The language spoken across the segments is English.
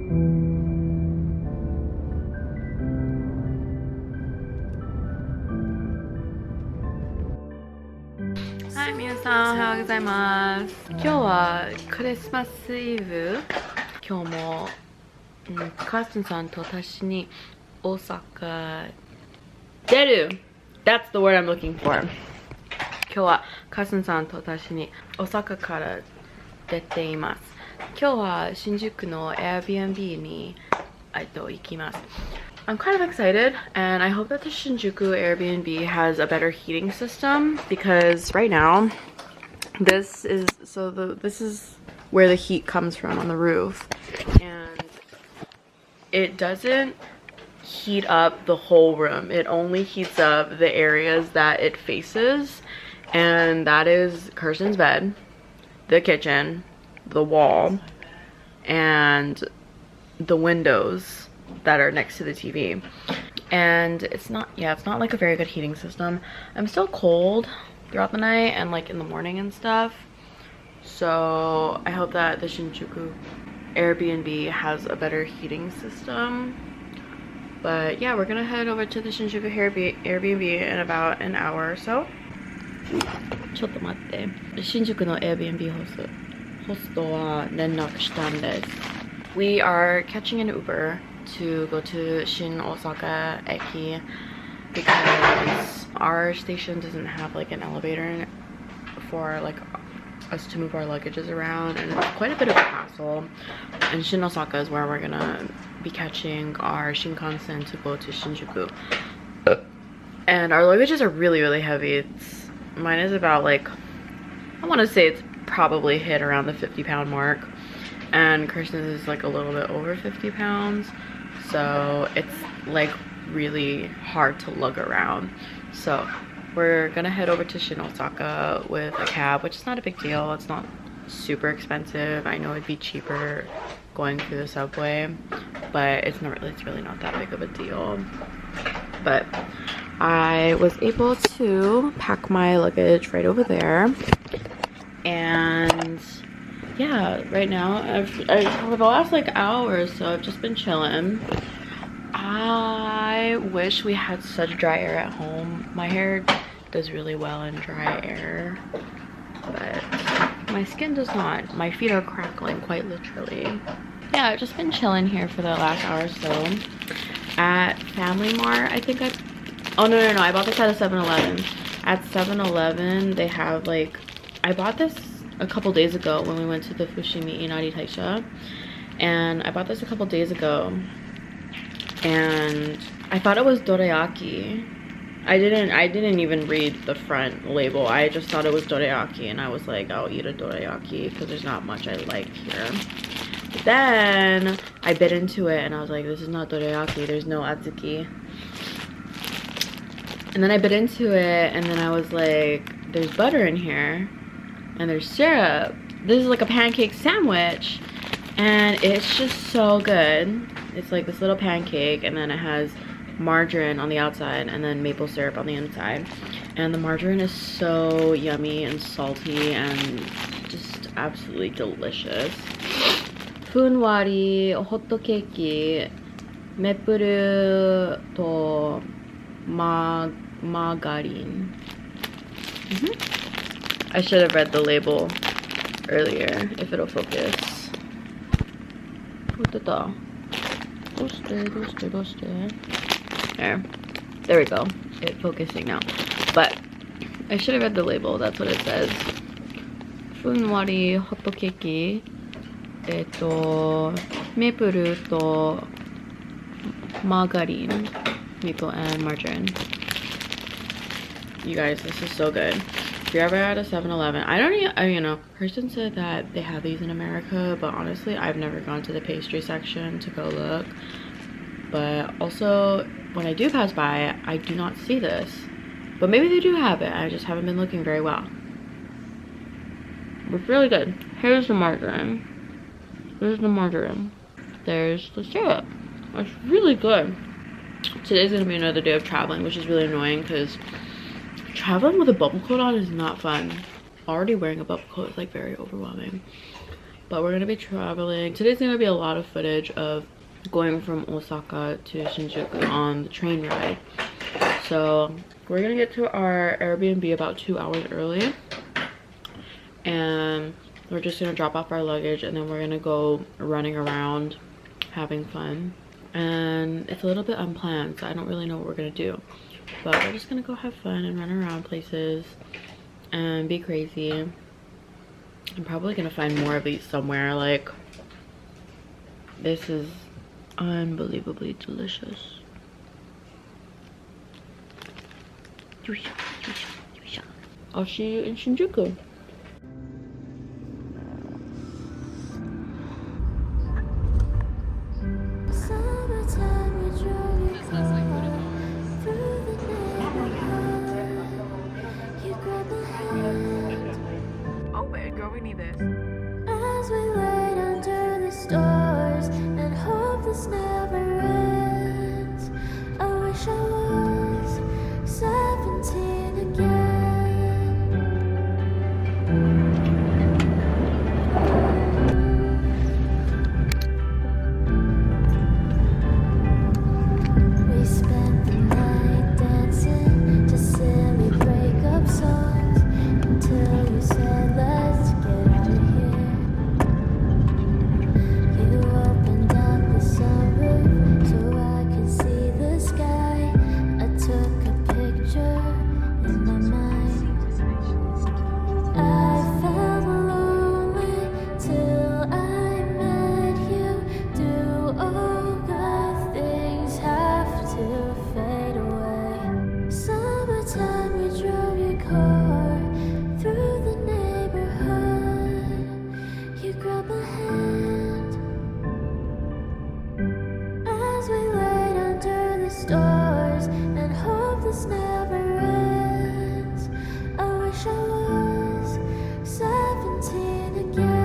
はい、皆さんおはようございます。今日はクリスマスイブ。今日も、カースンさんと私に大阪出る That's the word I'm looking for. 今日はカースンさんと私に大阪から出ています。今日は新宿の Airbnb に行きます。I'm kind of excited, and I hope that the Shinjuku Airbnb has a better heating system, because right now this is where the heat comes from on the roof, and it doesn't heat up the whole room. It only heats up the areas that it faces, and that is Kirsten's bed, the kitchen, the wall, and the windows that are next to the TV. And it's not like a very good heating system. I'm still cold throughout the night and like in the morning and stuff, so I hope that the Shinjuku Airbnb has a better heating system. But yeah, we're gonna head over to the Shinjuku Airbnb in about an hour or so. ちょっと待って。新宿の Airbnb ホストは連絡したんです。We are catching an Uber to go to Shin Osaka Eki because our station doesn't have like an elevator for like us to move our luggages around, and it's quite a bit of a hassle. And Shin Osaka is where we're gonna be catching our shinkansen to go to Shinjuku. And our luggages are really heavy. Mine is about like, I want to say it's probably hit around the 50-pound mark, and Kirsten's is like a little bit over 50 pounds, so it's like really hard to lug around. So we're gonna head over to Shin Osaka with a cab, which is not a big deal. It's not super expensive. I know it'd be cheaper going through the subway, but it's really not that big of a deal. But I was able to pack my luggage right over there, and yeah, right now for the last like hour or so I've just been chilling. I wish we had such dry air at home. My hair does really well in dry air, but my skin does not. My feet are crackling quite literally. Yeah, I've just been chilling here for the last hour or so at Family Mart. I think oh no, I bought this at a 7-Eleven. At 7-Eleven they have like, I bought this a couple days ago when we went to the Fushimi Inari Taisha, and I bought this a couple days ago, and I thought it was dorayaki. I didn't even read the front label. I just thought it was dorayaki, and I was like, I'll eat a dorayaki because there's not much I like here. But then I bit into it and I was like, this is not dorayaki, there's no atsuki. And then I bit into it and then I was like, there's butter in here and there's syrup. This is like a pancake sandwich, and it's just so good. It's like this little pancake, and then it has margarine on the outside and then maple syrup on the inside, and the margarine is so yummy and salty and just absolutely delicious. Funwari hot cake, maple to margarine. I should have read the label earlier, if it'll focus. There we go. It's focusing now. But I should have read the label. That's what it says. Funwari hot cake, maple to margarine, maple and margarine. You guys, this is so good. If you're ever at a 7-Eleven, you know, Kirsten said that they have these in America, but honestly, I've never gone to the pastry section to go look. But also, when I do pass by, I do not see this. But maybe they do have it. I just haven't been looking very well. It's really good. Here's the margarine. There's the margarine. There's the syrup. It's really good. Today's gonna be another day of traveling, which is really annoying because traveling with a bubble coat on is not fun. Already wearing a bubble coat is like very overwhelming. But we're gonna be traveling. Today's gonna be a lot of footage of going from Osaka to Shinjuku on the train ride. So we're gonna get to our Airbnb about 2 hours early, and we're just gonna drop off our luggage, and then we're gonna go running around having fun. And it's a little bit unplanned, so I don't really know what we're gonna do, but we're just gonna go have fun and run around places and be crazy. I'm probably gonna find more of these somewhere. Like, this is unbelievably delicious. I'll see you in Shinjuku. Oh, babe, girl, we need this. As we wait under the stars and hope this never ends, I wish I was 17 again. We spent the night dancing to silly breakup songs until you said, let's get out of here. You opened up the sunroof so I could see the sky. I took a picture in my mind. I felt lonely till I met you. Do all good things have to fade away? Summertime, we drove your car through the neighborhood. You grabbed my hand as we wait under the stars and hope this never ends. I wish I was 17 again.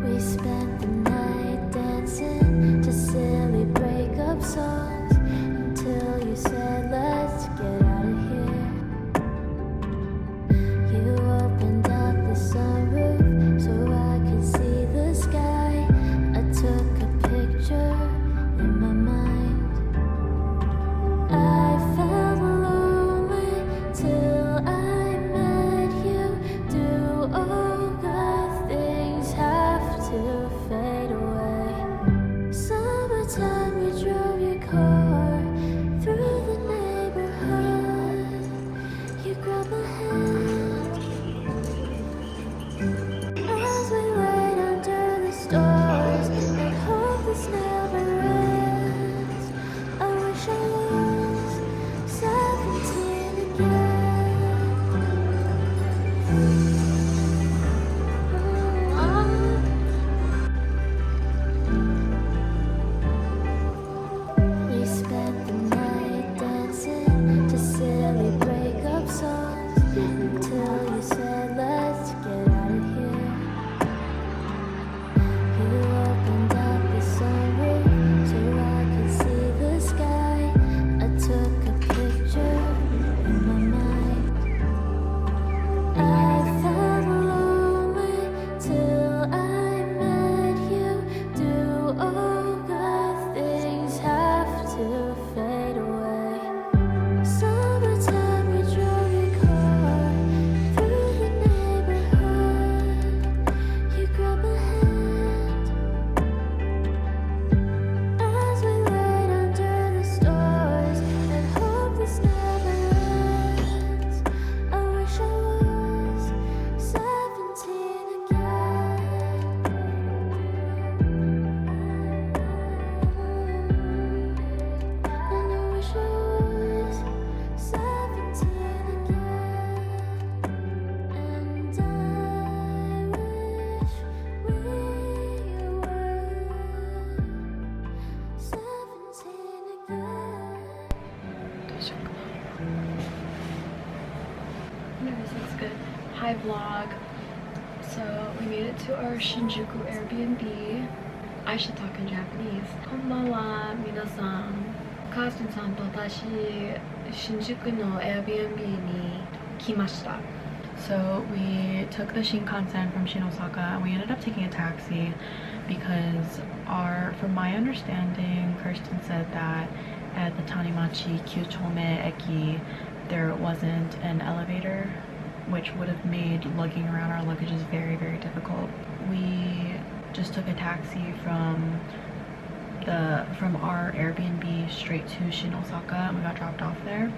We spent the night dancing to silly breakup songs until you said, let's get out of here. You opened up the sunroof so I could see the sky. I took a picture in my mind. I felt lonely till I met you. Do all good things have to fade away? Summertime, we drove your car through the neighborhood. You grabbed my hand as we wait under the stars and hope this never ends. I wish I was 17 again. We spent the night dancing to silly breakup songs until you said, let's get out of here. You opened up the sunroof so I could see the sky. I took a picture in my mind. I felt lonely till I met you. Do all good things have to fade away? Summertime, we drove your car through the neighborhood. You grabbed my hand as we wait under the stars and hope this never ends. I wish I was 17 again. And I wish I was 17 again. And I wish we were 17 again. This looks good. Hi vlog. So we made it to our Shinjuku Airbnb. I should talk in Japanese. Konbanwa, minasan. カーステンさんと私、新宿の Airbnb に来ました。So we took the shinkansen from Osaka and we ended up taking a taxi because from my understanding, Kirsten said that at the Tanimachi Kyuchome Eki there wasn't an elevator, which would have made lugging around our luggages very, very difficult. We just took a taxi from our Airbnb straight to Osaka, and we got dropped off there,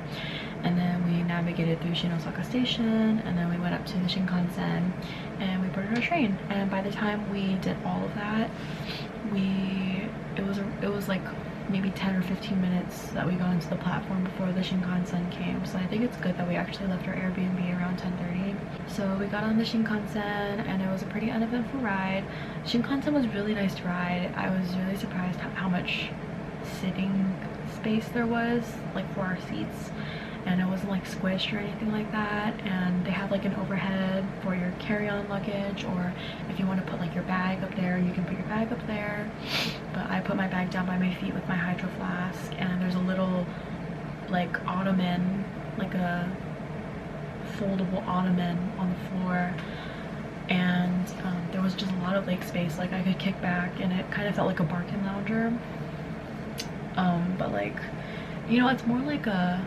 and then we navigated through Osaka station, and then we went up to the Shinkansen and we boarded our train. And by the time we did all of that, it was like maybe 10 or 15 minutes that we got into the platform before the Shinkansen came. So I think it's good that we actually left our Airbnb around 10:30. So we got on the Shinkansen and it was a pretty uneventful ride. Shinkansen was really nice to ride. I was really surprised how much sitting space there was, like for our seats, and it wasn't like squished or anything like that. And they have like an overhead for your carry-on luggage, or if you want to put like your bag up there, you can put your bag up there. But I put my bag down by my feet with my hydro flask, and there's a little like ottoman, like a foldable ottoman on the floor, and there was just a lot of leg space. Like I could kick back and it kind of felt like a bargain lounger, but like, you know, it's more like a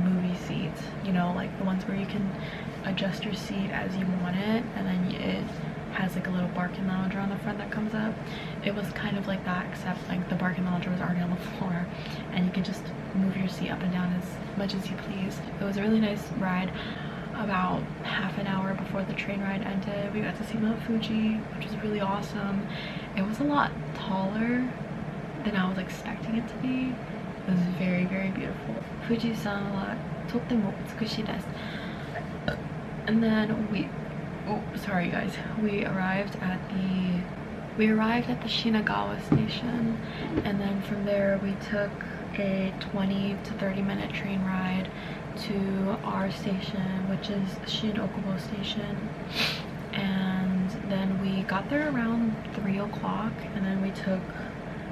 movie seat, you know, like the ones where you can adjust your seat as you want it, and then it has like a little bargain lounger on the front that comes up. It was kind of like that, except like the bargain lounger was already on the floor and you could just move your seat up and down as much as you please. It was a really nice ride. About half an hour before the train ride ended, we got to see Mount Fuji, which was really awesome. It was a lot taller than I was expecting it to be. It was very, very beautiful. Fuji-san wa tottemo utsukushii desu. And then sorry guys, we arrived at the Shinagawa station, and then from there we took a 20 to 30 minute train ride to our station, which is Shin-Okubo station. And then we got there around 3 o'clock, and then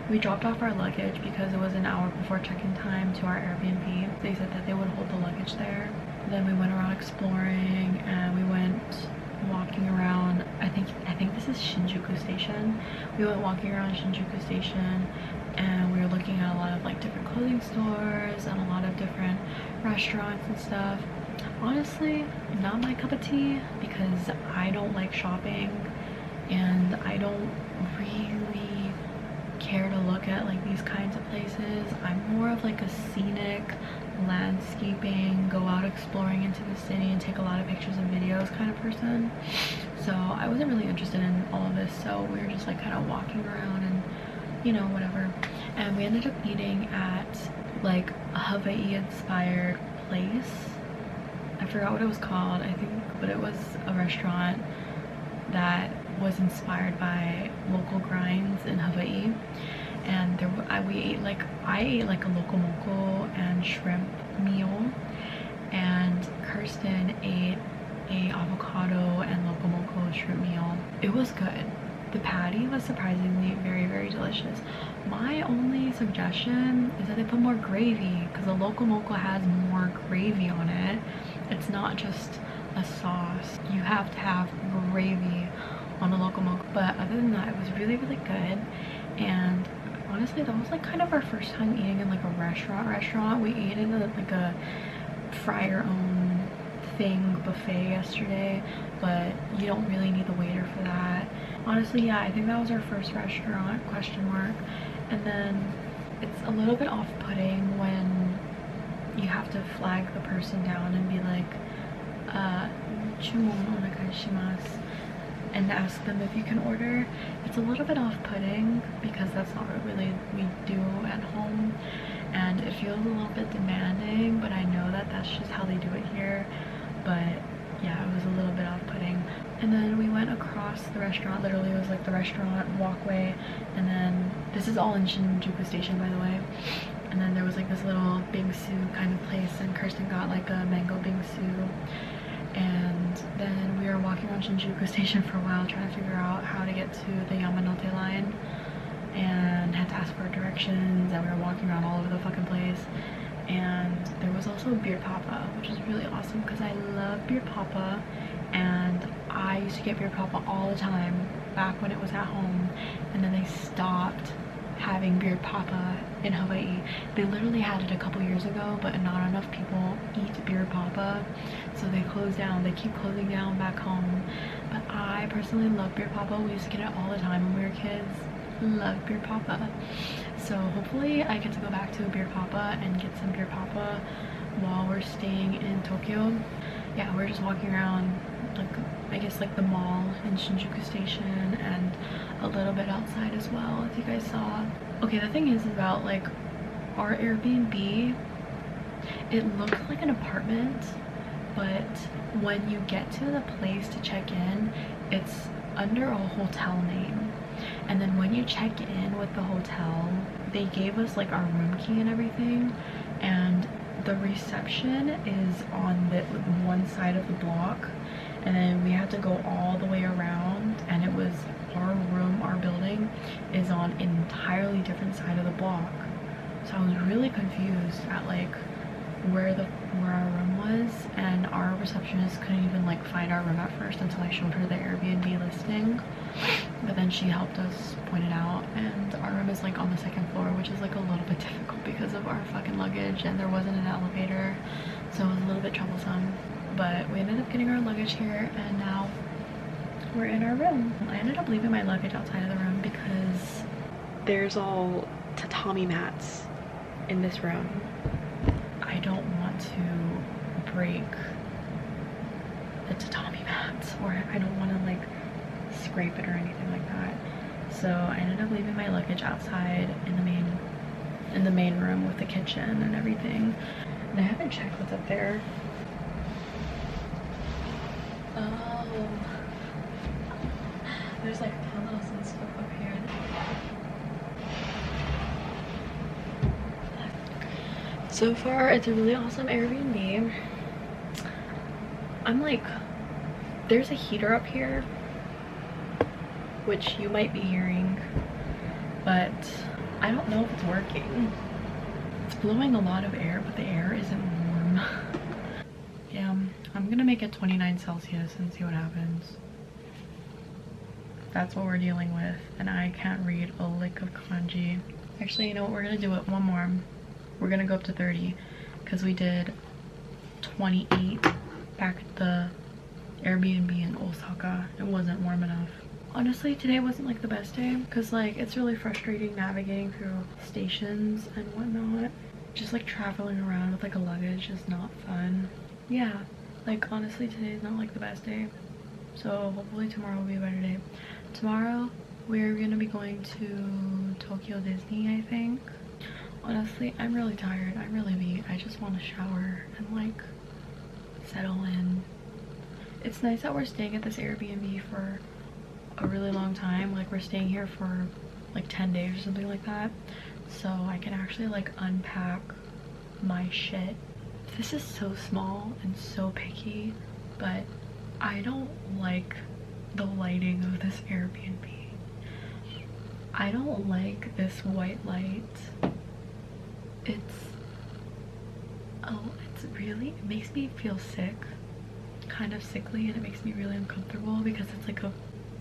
we dropped off our luggage because it was an hour before check-in time to our Airbnb. They said that they would hold the luggage there. Then we went around exploring, and we went walking around. I think this is Shinjuku station. We went walking around Shinjuku station, and we were looking at a lot of like different clothing stores and a lot of different restaurants and stuff. Honestly, not my cup of tea because I don't like shopping, and I don't really care to look at like these kinds of places. I'm more of like a scenic, landscaping, go out exploring into the city and take a lot of pictures and videos kind of person. So I wasn't really interested in all of this, so we were just like kind of walking around and, you know, whatever. And we ended up eating at like a Hawaii inspired place. I forgot what it was called, I think, but it was a restaurant that was inspired by local grinds in Hawaii. And I ate like a lokomoko and shrimp meal, and Kirsten ate a avocado and lokomoko shrimp meal. It was good. The patty was surprisingly very, very delicious. My only suggestion is that they put more gravy, because the lokomoko has more gravy on it. It's not just a sauce. You have to have gravy on the lokomoko. But other than that, it was really, really good. And honestly, that was like kind of our first time eating in like a restaurant. We ate in like a fry your own thing buffet yesterday, but you don't really need the waiter for that. Honestly, yeah, I think that was our first restaurant, question mark. And then it's a little bit off-putting when you have to flag the person down and be like, "Chumon onegai shimasu," and ask them if you can order. It's a little bit off-putting because that's not what really we do at home, and it feels a little bit demanding, but I know that that's just how they do it here. But yeah, it was a little bit off-putting. And then we went across the restaurant. Literally, it was like the restaurant walkway, and then this is all in Shinjuku station, by the way. And then there was like this little bingsu kind of place, and Kirsten got like a mango bingsu. And then we were walking around Shinjuku station for a while trying to figure out how to get to the Yamanote line. and had to ask for directions, and we were walking around all over the fucking place. And there was also beer papa, which is really awesome because I love beer papa, and I used to get beer papa all the time back when it was at home, and then they stopped having beer papa in Hawaii. They literally had it a couple years ago, but not enough people eat beer papa, so they closed down. They keep closing down back home, but I personally love beer papa. We used to get it all the time when we were kids. Love beer papa. So hopefully I get to go back to a beer papa and get some beer papa while we're staying in Tokyo. Yeah, we're just walking around, like, I guess like the mall in Shinjuku Station, and a little bit outside as well, as you guys saw. Okay, the thing is about like our Airbnb, it looks like an apartment, but when you get to the place to check in, it's under a hotel name. And then when you check in with the hotel, they gave us like our room key and everything, and the reception is on the one side of the block, and then we had to go all the way around, and it was our room, our building is on an entirely different side of the block. So I was really confused at like where our room was, and our receptionist couldn't even like find our room at first until I showed her the Airbnb listing. But then she helped us point it out, and our room is like on the second floor, which is like a little bit difficult because of our fucking luggage, and there wasn't an elevator, so it was a little bit troublesome. But we ended up getting our luggage here, and now we're in our room. I ended up leaving my luggage outside of the room because there's all tatami mats in this room. I don't want to break the tatami mats, or I don't want to like scrape it or anything like that. So I ended up leaving my luggage outside in the main room with the kitchen and everything. And I haven't checked what's up there. Oh, there's like pillows and stuff up here. So far, it's a really awesome Airbnb. I'm like, there's a heater up here, which you might be hearing, but I don't know if it's working. It's blowing a lot of air, but the air isn't warm. Yeah, I'm gonna make it 29 Celsius and see what happens. That's what we're dealing with, and I can't read a lick of kanji. Actually, you know what, we're gonna do it one more. We're gonna go up to 30 because we did 28 back at the Airbnb in Osaka. It wasn't warm enough. Honestly, today wasn't like the best day because like it's really frustrating navigating through stations and whatnot. Just like traveling around with like a luggage is not fun. Yeah, like honestly today is not like the best day, so hopefully tomorrow will be a better day. Tomorrow we're gonna be going to Tokyo Disney, I think. Honestly, I'm really tired. I'm really beat. I just want to shower and like settle in. It's nice that we're staying at this Airbnb for a really long time. Like we're staying here for like 10 days or something like that, so I can actually like unpack my shit. This is so small and so picky, but I don't like the lighting of this Airbnb. I don't like this white light. It makes me feel sick, kind of sickly, and it makes me really uncomfortable because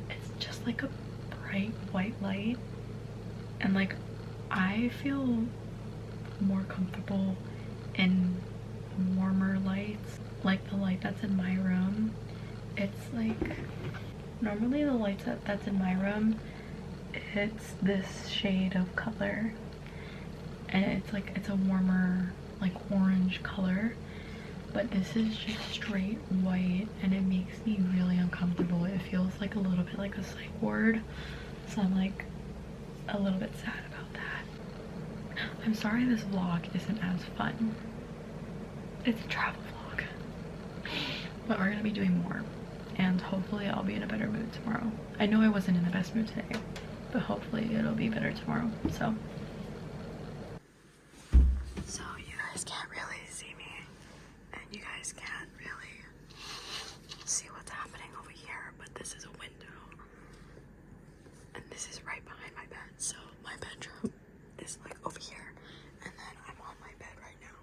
it's just like a bright white light, and like I feel more comfortable in warmer lights, like the light that's in my room. It's like normally the lights that's in my room, it's this shade of color, and it's a warmer like orange color, but this is just straight white, and it makes me really uncomfortable. It feels like a little bit like a psych ward, so I'm like a little bit sad about that. I'm sorry this vlog isn't as fun. It's a travel vlog, but we're gonna be doing more, and hopefully I'll be in a better mood tomorrow. I know I wasn't in the best mood today, but hopefully it'll be better tomorrow. So you guys can't really see me, and you guys can't really see what's happening over here, but this is a window, and this this is right behind my bed. So my bedroom is like over here, and then I'm on my bed right now.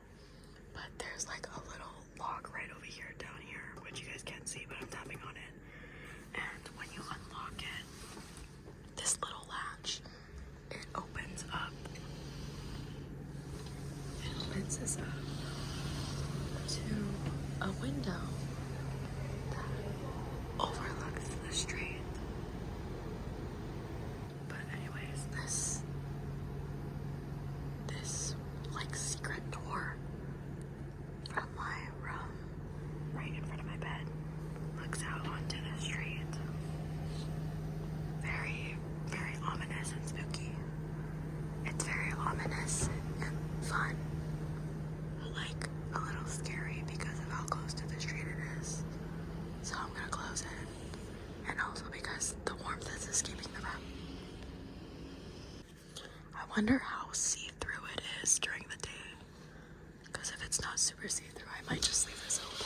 But there's like a little lock right over here, down here, which you guys can't see, but I'm tapping on it. And when you unlock it, this little latch, it opens up. It opens this up to a window that overlooks the street. But anyways, this like secret door from my room right in front of my bed looks out onto the street. Very, very ominous and spooky. It's very ominous and fun, but like a little scary because of how close to the street it is. So I'm gonna close it, and also because the warmth is escaping the room. I wonder how see-through it is during the day, because if it's not super see-through, I might just leave this open.